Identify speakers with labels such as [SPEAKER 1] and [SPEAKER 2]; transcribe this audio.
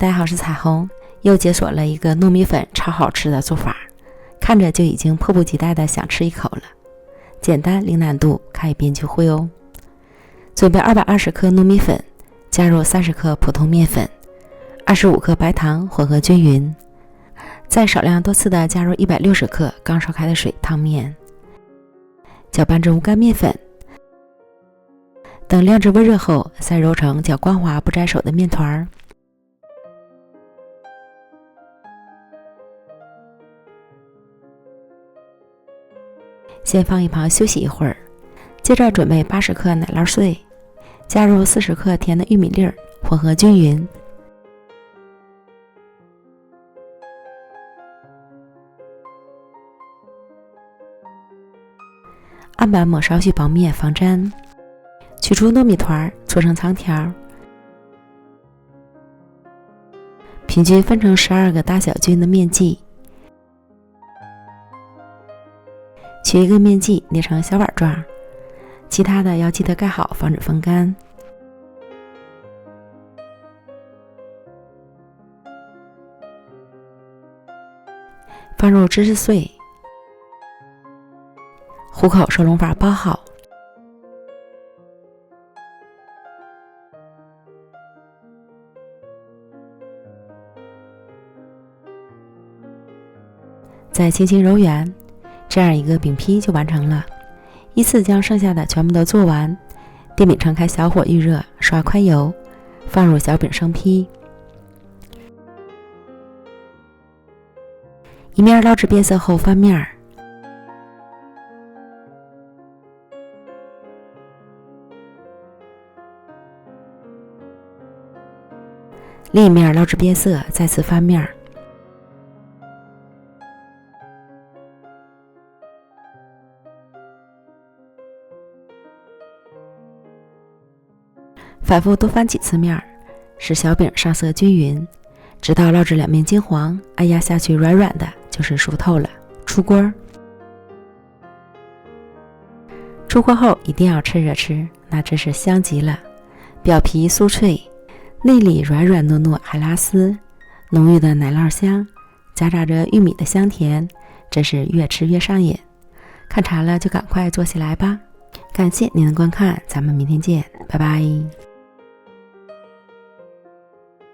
[SPEAKER 1] 大家好，我是彩虹，又解锁了一个糯米粉超好吃的做法，看着就已经迫不及待的想吃一口了。简单零难度，看一遍就会哦。准备220克糯米粉，加入30克普通面粉，25克白糖，混合均匀。再少量多次的加入160克刚烧开的水烫面，搅拌至无干面粉。等晾至温热后，再揉成较光滑不粘手的面团。先放一旁休息一会儿，接着准备80克奶酪碎，加入40克甜的玉米粒儿，混合均匀。案板抹少许薄面防粘，取出糯米团，搓成长条，平均分成12个大小均匀的面剂。取一个面剂捏成小碗状，其他的要记得盖好，防止风干。放入芝士碎，虎口收拢法包好。再轻轻揉圆，这样一个饼坯就完成了。依次将剩下的全部都做完，电饼铛开小火预热，刷宽油，放入小饼生坯，一面捞至变色后翻面，另一面捞至变色，再次翻面。反复多翻几次面，使小饼上色均匀，直到捞至两面金黄，按压下去软软的，就是熟透了。出锅。出锅后一定要趁热吃，那真是香极了。表皮酥脆，内里软软糯糯还拉丝，浓郁的奶酪香，夹杂着玉米的香甜，真是越吃越上瘾。看馋了就赶快做起来吧。感谢您的观看，咱们明天见，拜拜。